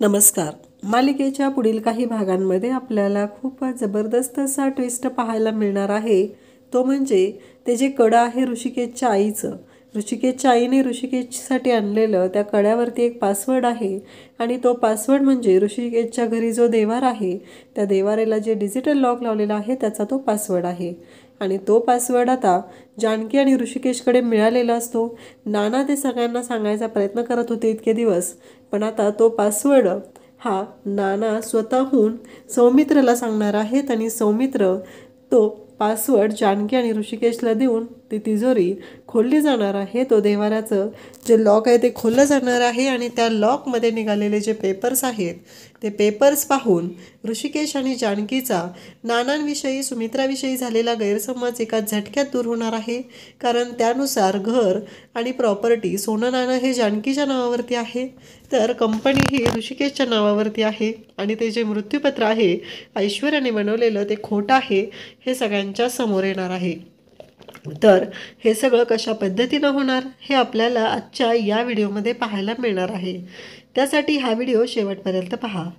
नमस्कार. मालिकेच्या पुढील काही भागांमध्ये आपल्याला खूप जबरदस्त असा ट्विस्ट पाहायला मिळणार आहे. तो म्हणजे ते जे कडं आहे ऋषिकेशच्या आईचं. ऋषिकेशच्या आईने ऋषिकेशसाठी आणलेलं त्या कड्यावरती एक पासवर्ड आहे आणि तो पासवर्ड म्हणजे ऋषिकेशच्या घरी जो देवार आहे त्या देवारेला जे डिजिटल लॉक लावलेला आहे त्याचा तो पासवर्ड आहे. आणि तो पासवर्ड आता जानकी आणि ऋषिकेशकडे मिळालेला असतो. नाना ते सगळ्यांना सांगायचा प्रयत्न करत होते इतके दिवस, पण आता तो पासवर्ड हा नाना स्वतःहून सौमित्रला सांगणार आहेत आणि सौमित्र तो पासवर्ड जानकी आणि ऋषिकेशला देऊन ती तिजोरी खोलली जाणार आहे. तो देवाऱ्याचं जे लॉक आहे ते खोललं जाणार आहे आणि त्या लॉकमध्ये निघालेले जे पेपर्स आहेत ते पेपर्स पाहून ऋषिकेश आणि जानकीचा नानांविषयी सुमित्राविषयी झालेला गैरसमज एका झटक्यात दूर होणार आहे. कारण त्यानुसार घर आणि प्रॉपर्टी सोनं नाणं हे जानकीच्या नावावरती आहे, तर कंपनी ही ऋषिकेशच्या नावावरती आहे आणि ते जे मृत्यूपत्र आहे ऐश्वर्याने बनवलेलं ते खोटं आहे हे सगळ्यांच्या समोर येणार आहे. तर हे सगळं कशा पद्धतीनं होणार हे आपल्याला आजच्या या व्हिडिओमध्ये पाहायला मिळणार आहे. त्यासाठी हा व्हिडिओ शेवटपर्यंत पहा.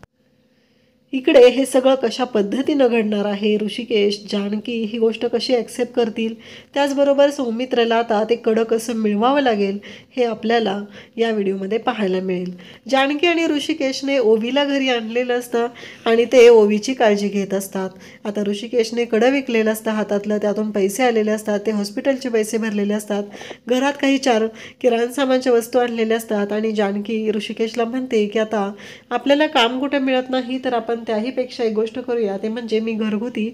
इकडे हे सगळं कशा पद्धतीनं घडणार आहे, ऋषिकेश जानकी ही गोष्ट कशी ॲक्सेप्ट करतील, त्याचबरोबर सौमित्रला आता ते कडं कसं मिळवावं लागेल हे आपल्याला या व्हिडिओमध्ये पाहायला मिळेल. जानकी आणि ऋषिकेशने ओवीला घरी आणलेलं असतं आणि ते ओवीची काळजी घेत असतात. आता ऋषिकेशने कडं विकलेलं असतं हातातलं, त्यातून पैसे आलेले असतात, ते हॉस्पिटलचे पैसे भरलेले असतात. घरात काही चार किराणा सामानच्या वस्तू आणलेल्या असतात आणि जानकी ऋषिकेशला म्हणते की आता आपल्याला काम कुठे मिळत नाही, तर आपण त्याहीपेक्षा एक गोष्ट करूया, ते म्हणजे मी घरगुती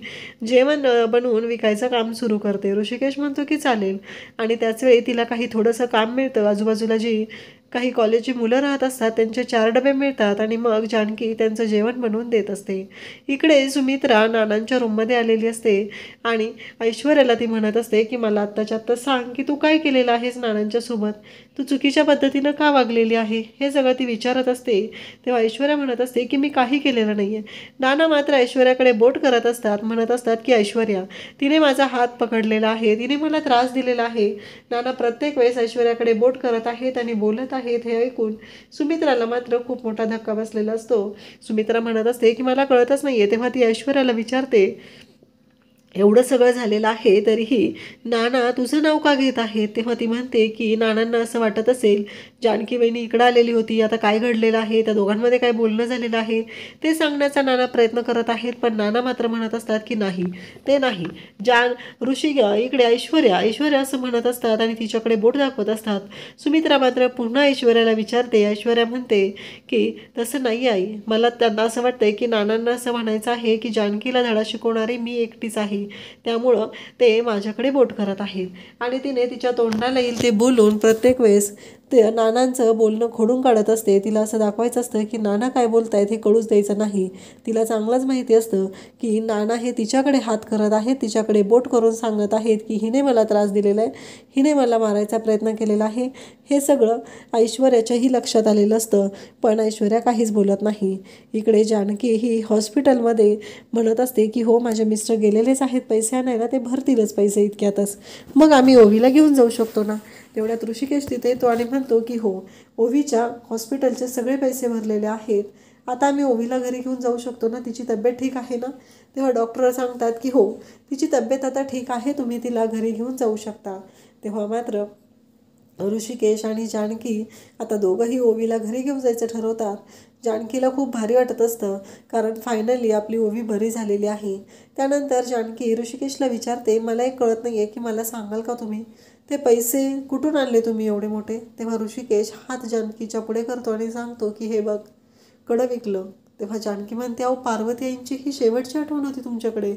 जेवण बनवून विकायचं काम सुरू करते. ऋषिकेश म्हणतो की चालेल आणि त्याच वेळी तिला काही थोडंसं काम मिळतं. आजूबाजूला जी काही कॉलेजची मुलं राहत असतात त्यांचे 4 डबे मिळतात आणि मग जानकी त्यांचं जेवण बनवून देत असते. इकडे सुमित्रा नानांच्या रूममध्ये आलेली असते आणि ऐश्वर्याला ती म्हणत असते की मला आत्ताच्या आत्ता सांग की तू काय केलेलं आहेस नानांच्या सोबत, तू चुकीच्या पद्धतीनं का वागलेली आहे, हे सगळं ती विचारत असते. तेव्हा ऐश्वर्या म्हणत असते की मी काही केलेलं नाही आहे. नाना मात्र ऐश्वर्याकडे बोट करत असतात, म्हणत असतात की ऐश्वर्या तिने माझा हात पकडलेला आहे, तिने मला त्रास दिलेला आहे. नाना प्रत्येक वेळेस ऐश्वर्याकडे बोट करत आहेत आणि बोलत आहेत. हे ऐकून सुमित्राला मात्र खूप मोठा धक्का बसलेला असतो. सुमित्रा म्हणत असते की मला कळतच नाही आहे. तेव्हा ती ऐश्वर्याला विचारते एवढं सगळं झालेलं आहे तरीही नाना तुझं नाव का घेत आहेत. तेव्हा ती म्हणते की नानांना असं वाटत असेल जानकी बहिणी इकडं आलेली होती, आता काय घडलेलं आहे, त्या दोघांमध्ये काय बोलणं झालेलं आहे ते सांगण्याचा नाना प्रयत्न करत आहेत. पण नाना मात्र म्हणत असतात की नाही, ते नाही. इकडे ऐश्वर्या असं म्हणत असतात आणि तिच्याकडे बोट दाखवत असतात. सुमित्रा मात्र पुन्हा ऐश्वर्याला विचारते. ऐश्वर्या म्हणते की तसं नाही आई, मला त्यांना असं वाटतंय की नानांना असं म्हणायचं आहे की जानकीला धडा शिकवणारी मी एकटीच आहे, त्यामुळं ते माझ्याकडे बोट करत आहेत आणि तिने तिच्या तोंडाला येईल ते बोलून प्रत्येक वेळेस ते नानांचं बोलणं खोडून काढत असते. तिला असं दाखवायचं असतं की नाना काय बोलतायत हे कळूच द्यायचं नाही. तिला चांगलंच माहिती असतं की नाना हे तिच्याकडे हात करत आहेत, तिच्याकडे बोट करून सांगत आहेत की हिने मला त्रास दिलेला आहे, हिने मला मारायचा प्रयत्न केलेला आहे. हे सगळं ऐश्वर्याच्याही लक्षात आलेलं असतं, पण ऐश्वर्या काहीच बोलत नाही. इकडे जानकी ही हॉस्पिटलमध्ये म्हणत असते की हो माझे मिस्टर गेलेलेच आहेत पैसे आणायला, ते भरतीलच पैसे इतक्यातच, मग आम्ही ओवीला घेऊन जाऊ शकतो ना. तेवढ्यात ऋषिकेश तिथे येतो आणि म्हणतो की हो ओवीच्या हॉस्पिटलचे सगळे पैसे भरलेले आहेत, आता आम्ही ओवीला घरी घेऊन जाऊ शकतो ना, तिची तब्येत ठीक आहे ना. तेव्हा डॉक्टर सांगतात की हो तिची तब्येत आता ठीक आहे, तुम्ही तिला घरी घेऊन जाऊ शकता. तेव्हा मात्र ऋषिकेश आणि जानकी आता दोघंही ओवीला घरी घेऊन जायचं ठरवतात. जानकीला खूप भारी वाटत असतं कारण फायनली आपली ओवी बरी झालेली आहे. त्यानंतर जानकी ऋषिकेशला विचारते मला एक कळत नाही आहे की मला सांगाल का तुम्ही ते पैसे कुठून आणले तुम्ही एवढे मोठे. तेव्हा ऋषिकेश हात जानकीच्या पुढे करतो आणि सांगतो की हे बघ कडं विकलं. तेव्हा जानकी म्हणते अहो पार्वती आईंची ही शेवटची आठवण होती तुमच्याकडे,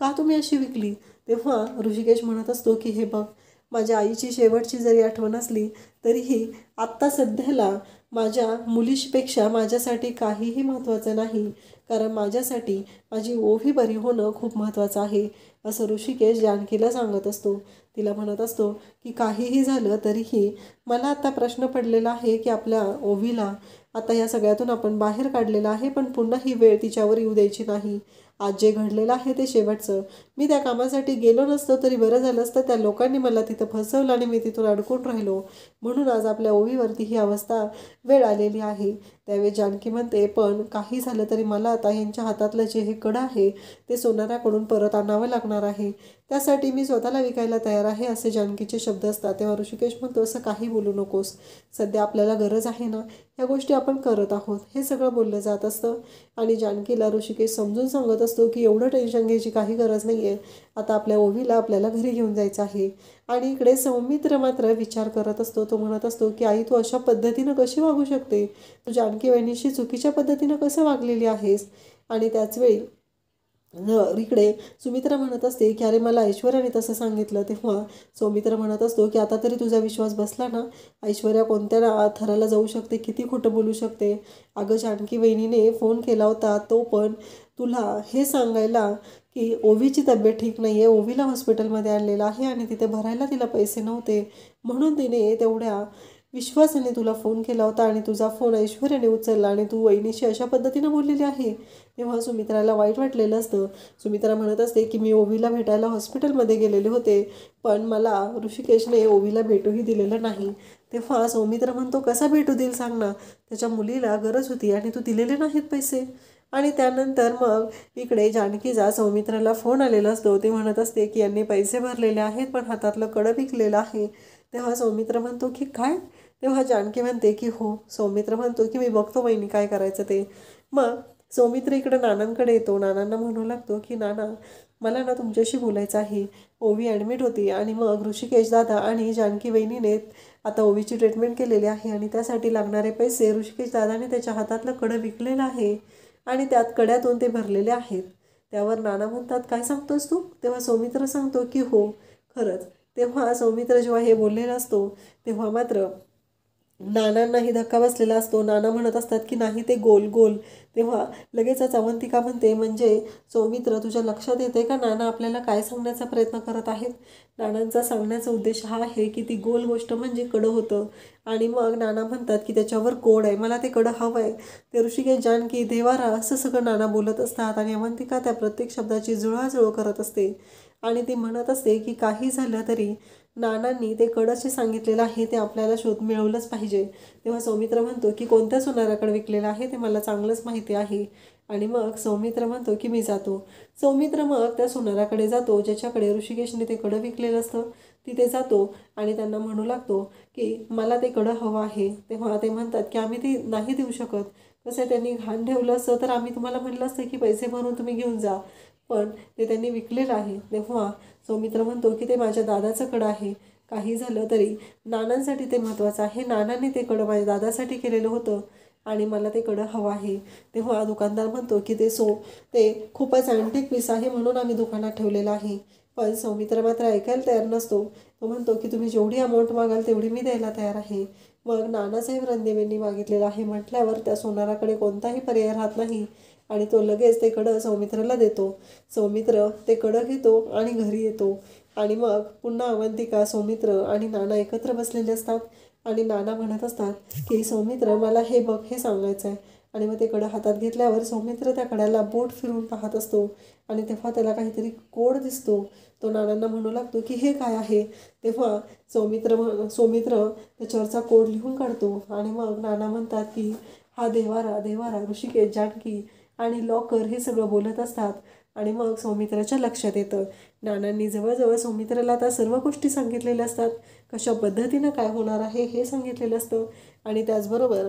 का तुम्ही अशी विकली. तेव्हा ऋषिकेश म्हणत असतो की हे बघ माझ्या आईची शेवटची जरी आठवण असली तरीही आत्ता सध्याला माझ्या मुलीपेक्षा माझ्यासाठी काहीही महत्त्वाचं नाही. कारण माझ्यासाठी माझी ओवी बरी होणं खूप महत्त्वाचं आहे, असं ऋषिकेश जानकीला सांगत असतो. तिला म्हणत असतो की काहीही झालं तरीही मला आता प्रश्न पडलेला आहे की आपल्या ओवीला आता या सगळ्यातून आपण बाहेर काढलेलं आहे, पण पुन्हा ही वेळ तिच्यावर येऊ द्यायची नाही. आज जे घडलेलं आहे ते शेवटचं. मी त्या कामासाठी गेलो नसतो तरी बरं झालं असतं. त्या लोकांनी मला तिथं फसवलं आणि मी तिथून अडकून राहिलो, म्हणून आज आपल्या ओवीवरती ही अवस्था वेळ आलेली आहे. त्यावेळी जानकी म्हणते, पण काही झालं तरी मला आता यांच्या हातातलं जे हे कडं आहे ते सोनाराकडून परत आणावं लागणार आहे. त्यासाठी मी स्वतःला विकायला तयार आहे, असे जानकीचे शब्द असतात. तेव्हा ऋषिकेश म्हणतो, असं काही बोलू नकोस. सध्या आपल्याला गरज आहे ना, ह्या गोष्टी आपण करत आहोत, हे सगळं बोललं जात असतं. आणि जानकीला ऋषिकेश समजून सांगत असतो की एवढं टेन्शन घ्यायची काही गरज नाही आहे. आता आपल्या ओवीला आपल्याला घरी घेऊन जायचं आहे. आणि इकडे सौमित्र मात्र विचार करत असतो. तो म्हणत असतो की आई, तू अशा पद्धतीनं कशी वागू शकते? तू जानकी वहिनीशी चुकीच्या पद्धतीनं कसं वागलेली आहेस? आणि त्याचवेळी इकडे सुमित्रा म्हणत असते की अरे मला ऐश्वर्याने तसं सांगितलं. तेव्हा सौमित्र म्हणत असतो की आता तरी तुझा विश्वास बसला ना? ऐश्वर्या कोणत्या थराला जाऊ शकते, किती खोटं बोलू शकते. अगं जानकी वहिनीने फोन केला होता तो पण तुला हे सांगायला की ओवीची तब्येत ठीक नाही आहे, ओवीला हॉस्पिटलमध्ये आणलेलं आहे आणि तिथे भरायला तिला पैसे नव्हते, म्हणून तिने तेवढ्या विश्वासाने तुला फोन केला होता आणि तुझा फोन ऐश्वर्याने उचलला आणि तू वहिनीशी अशा पद्धतीनं बोललेली आहे. तेव्हा सुमित्राला वाईट वाटलेलं असतं. सुमित्रा म्हणत असते की मी ओवीला भेटायला हॉस्पिटलमध्ये गेलेले होते, पण मला ऋषिकेशने ओवीला भेटूही दिलेलं नाही. तेव्हा सौमित्र म्हणतो, कसा भेटू देईल सांग ना? त्याच्या मुलीला गरज होती आणि तू दिलेले नाहीत पैसे. आणि त्यानंतर मग इकडे जानकीचा सौमित्राला फोन आलेला असतो. ते म्हणत असते की यांनी पैसे भरलेले आहेत पण हातातलं कडं विकलेलं आहे. तेव्हा सौमित्र म्हणतो की काय? तेव्हा जानकी म्हणते की हो. सौमित्र म्हणतो की मी बघतो वहिनी काय करायचं ते. मग सौमित्र इकडं नानांकडे येतो. नानांना म्हणू लागतो की नाना, मला ना तुमच्याशी बोलायचं आहे. ओवी ॲडमिट होती आणि मग ऋषिकेश दादा आणि जानकी वहिनीने आता ओवीची ट्रीटमेंट केलेली आहे आणि त्यासाठी लागणारे पैसे ऋषिकेश दादाने त्याच्या हातातलं कडं विकलेलं आहे आणि त्यात कड्यातून ते भरलेले आहेत. त्यावर नाना म्हणतात, काय सांगतोस तू? तेव्हा सौमित्र सांगतो की हो, खरंच. तेव्हा सौमित्र जेव्हा हे बोललेला असतो तेव्हा मात्र नानांनाही धक्का बसलेला असतो. नाना म्हणत असतात की नाही, ते गोल गोल. तेव्हा लगेचच अवंतिका म्हणते, म्हणजे सौमित्र तुझ्या लक्षात येते का नाना आपल्याला काय सांगण्याचा प्रयत्न करत आहेत? नानांचा सांगण्याचा उद्देश हा आहे की ती गोल गोष्ट म्हणजे कडं होतं आणि मग नाना म्हणतात की त्याच्यावर कोड आहे, मला ते कडं हवं आहे. ते ऋषिकेश जानकी देवारा असं सगळं नाना बोलत असतात आणि अवंतिका त्या प्रत्येक शब्दाची जुळवाजुळव करत असते आणि ती म्हणत असते की काही झालं तरी नानांनी ते कडचे सांगितलेलं आहे ते आपल्याला शोध मिळवलंच पाहिजे. तेव्हा सौमित्र म्हणतो की कोणत्या सोनाराकडे विकलेलं आहे ते मला चांगलंच माहिती आहे. आणि मग सौमित्र म्हणतो की मी जातो. सौमित्र मग त्या सोनाराकडे जातो ज्याच्याकडे ऋषिकेशने ते कडं विकलेलं असतं. तिथे जातो आणि त्यांना म्हणू लागतो की मला ते कडं हवं आहे. तेव्हा ते म्हणतात की आम्ही ते नाही देऊ शकत. कसं त्यांनी घाण ठेवलं असतं तर आम्ही तुम्हाला म्हटलं असतं की पैसे भरून तुम्ही घेऊन जा, पण ते त्यांनी विकलेलं आहे. तेव्हा सौमित्र म्हणतो की ते माझ्या दादाचं कडं आहे. काही झालं तरी नानांसाठी ते महत्त्वाचं आहे. नानांनी ते कडं माझ्या दादासाठी केलेलं होतं आणि मला ते कडं हवं आहे. तेव्हा दुकानदार म्हणतो की ते खूपच अँटिक पीस आहे म्हणून आम्ही दुकानात ठेवलेलं आहे. पण सौमित्र मात्र ऐकायला तयार नसतो. तो म्हणतो की तुम्ही जेवढी अमाऊंट मागाल तेवढी मी द्यायला तयार आहे. मग नानासाहेब रणदेवेंनी मागितलेलं आहे म्हटल्यावर त्या सोनाराकडे कोणताही पर्याय राहत नाही आणि तो लगेच ते कडं सौमित्राला देतो. सौमित्र ते कडं घेतो आणि घरी येतो आणि मग पुन्हा अवंतिका, सौमित्र आणि नाना एकत्र बसलेले असतात आणि नाना म्हणत असतात की सौमित्र मला हे बघ, हे सांगायचं आहे. आणि मग ते कडं हातात घेतल्यावर सौमित्र त्या कड्याला बोट फिरून पाहत असतो आणि तेव्हा त्याला काहीतरी कोड दिसतो. तो नानांना म्हणू लागतो की हे काय आहे? तेव्हा सौमित्र त्याच्यावरचा कोड लिहून काढतो आणि मग नाना म्हणतात की हा देवारा ऋषिकेश, जानकी आणि लॉकर हे सगळं बोलत असतात. आणि मग सौमित्राच्या लक्षात येतं. नानांनी जवळजवळ सौमित्राला आता सर्व गोष्टी सांगितलेल्या असतात. कशा पद्धतीनं काय होणार आहे हे सांगितलेलं असतं आणि त्याचबरोबर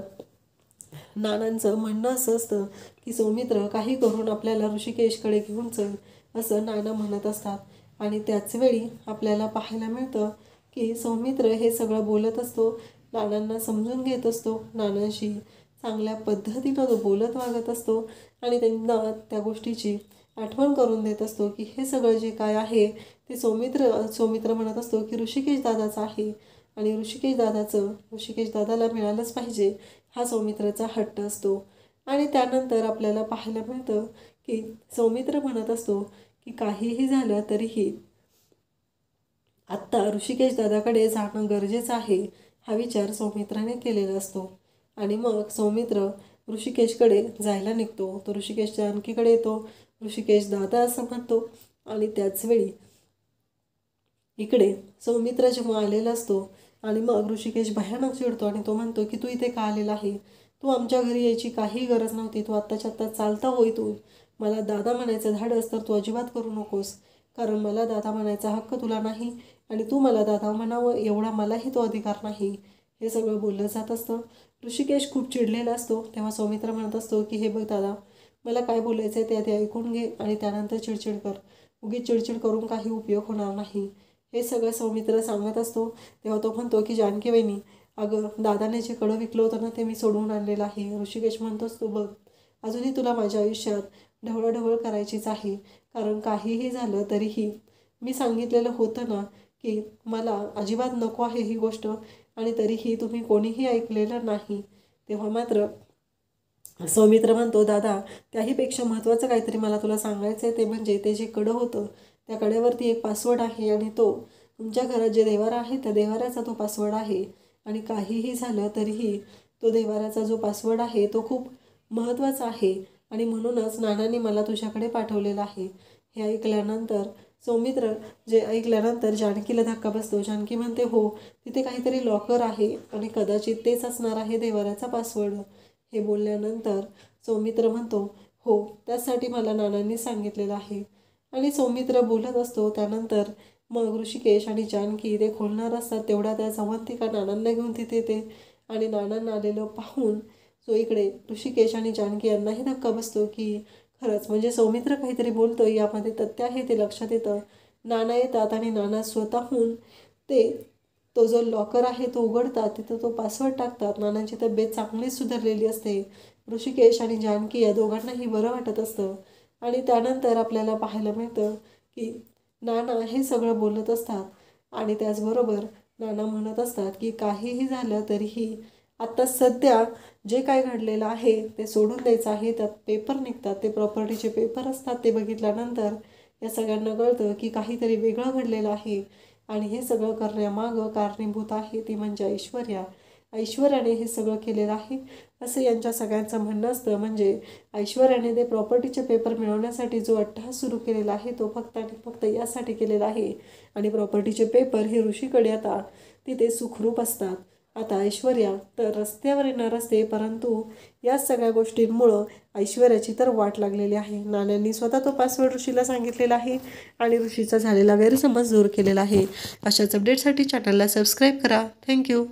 नानांचं म्हणणं असं असतं की सौमित्र काही करून आपल्याला ऋषिकेशकडे घेऊन चल, असं नाना म्हणत असतात. आणि त्याचवेळी आपल्याला पाहायला मिळतं की सौमित्र हे सगळं बोलत असतो, नानांना समजून घेत असतो, नानांशी चांगल्या पद्धतीनं तो बोलत वागत असतो आणि त्यांना त्या गोष्टीची आठवण करून देत असतो की हे सगळं जे काय आहे ते सौमित्र म्हणत असतो की ऋषिकेश दादाचं आहे आणि ऋषिकेश दादाला मिळालंच पाहिजे, हा सौमित्राचा हट्ट असतो. आणि त्यानंतर आपल्याला पाहायला मिळतं की सौमित्र म्हणत असतो की काहीही झालं तरीही आत्ता ऋषिकेश दादाकडे जाणं गरजेचं आहे हा विचार सौमित्राने केलेला असतो. आणि मग सौमित्र ऋषिकेशकडे जायला निघतो. तो ऋषिकेश जानकीकडे येतो. ऋषिकेश दादा असं म्हणतो. आणि त्याचवेळी इकडे सौमित्र जेव्हा आलेला असतो आणि मग ऋषिकेश भयानक चिडतो आणि तो म्हणतो की तू इथे का आलेला आहे, तू आमच्या घरी यायची काही गरज नव्हती, तू आत्ताच्या आत्ता चालता होय, तू मला दादा म्हणायचं धाडस तर तू अजिबात करू नकोस, कारण मला दादा म्हणायचा हक्क तुला नाही आणि तू मला दादा म्हणावं एवढा मलाही तो अधिकार नाही. हे सगळं बोललं जात असतं. ऋषिकेश खूप चिडलेला असतो. तेव्हा सौमित्र म्हणत असतो की हे बघ दादा, मला काय बोलायचं आहे ते आधी ऐकून घे आणि त्यानंतर चिडचिड कर. उगीच चिडचिड करून काही उपयोग होणार नाही. हे सगळं सौमित्र सांगत असतो. तेव्हा तो म्हणतो की जानकी वहिनी, अगं दादाने जे कडं विकलं होतं ना ते मी सोडवून आणलेलं आहे. ऋषिकेश म्हणतोस तू बघ, अजूनही तुला माझ्या आयुष्यात ढवळाढवळ करायचीच आहे, कारण काहीही झालं तरीही मी सांगितलेलं होतं ना की मला अजिबात नको आहे ही गोष्ट, आणि तरीही तुम्ही कोणीही ऐकलेलं नाही. तेव्हा मात्र सौमित्र म्हणतो दादा, त्याहीपेक्षा महत्त्वाचं काहीतरी मला तुला सांगायचं आहे, ते म्हणजे ते जे कडं होतं त्या कड्यावरती एक पासवर्ड आहे आणि तो तुमच्या घरात जे देवारा आहे त्या देवाऱ्याचा तो पासवर्ड आहे. आणि काहीही झालं तरीही तो देवाऱ्याचा जो पासवर्ड आहे तो खूप महत्त्वाचा आहे आणि म्हणूनच नानांनी मला तुझ्याकडे पाठवलेलं आहे. हे ऐकल्यानंतर सौमित्र जे ऐकल्यानंतर जानकीला धक्का बसतो. जानकी म्हणते हो, तिथे काहीतरी लॉकर आहे आणि कदाचित तेच असणार आहे देवाऱ्याचा पासवर्ड. हे बोलल्यानंतर सौमित्र म्हणतो हो, त्यासाठी मला नानांनी सांगितलेलं आहे. आणि सौमित्र बोलत असतो. त्यानंतर मग ऋषिकेश आणि जानकी ते खोलणार असतात. तेवढा त्या अवंतिका नानांना घेऊन तिथे येते आणि नानांना आलेलं पाहून जो इकडे ऋषिकेश आणि जानकी यांनाही धक्का बसतो की खरंच म्हणजे सौमित्र काहीतरी बोलतो, यामध्ये तथ्य आहे ते लक्षात येतं. नाना येतात आणि नाना स्वतःहून तो जो लॉकर आहे तो उघडतात. तिथं तो पासवर्ड टाकतात. नानांची तब्येत चांगलीच सुधारलेली असते. ऋषिकेश आणि जानकी या दोघांनाही बरं वाटत असतं. आणि त्यानंतर आपल्याला पाहायला मिळतं की नाना हे सगळं बोलत असतात आणि त्याचबरोबर नाना म्हणत असतात की काहीही झालं तरीही आत्ता सध्या जे काय घडलेलं आहे ते सोडून द्यायचं आहे. त्यात पेपर निघतात, ते प्रॉपर्टीचे पेपर असतात. ते बघितल्यानंतर या सगळ्यांना कळतं की काहीतरी वेगळं घडलेलं आहे आणि हे सगळं करण्यामागं कारणीभूत आहे ती म्हणजे ऐश्वर्याने हे सगळं केलेलं आहे असं यांच्या सगळ्यांचं म्हणणं असतं. म्हणजे ऐश्वर्याने ते प्रॉपर्टीचे पेपर मिळवण्यासाठी जो अट्टहास सुरू केलेला आहे तो फक्त आणि फक्त यासाठी केलेला आहे. आणि प्रॉपर्टीचे पेपर हे ऋषीकडे आता तिथे सुखरूप असतात. आता ऐश्वर्या तर रस्त्यावर न रस्ते, परंतु या सगळ्या गोष्टींमुळं ऐश्वर्याची तर वाट लागलेली आहे. नानांनी स्वतः तो पासवर्ड ऋषीला सांगितलेला आहे आणि ऋषीचा झालेला गैरसमज दूर केलेला आहे. अशाच अपडेटसाठी चॅनलला सबस्क्राईब करा. थँक्यू.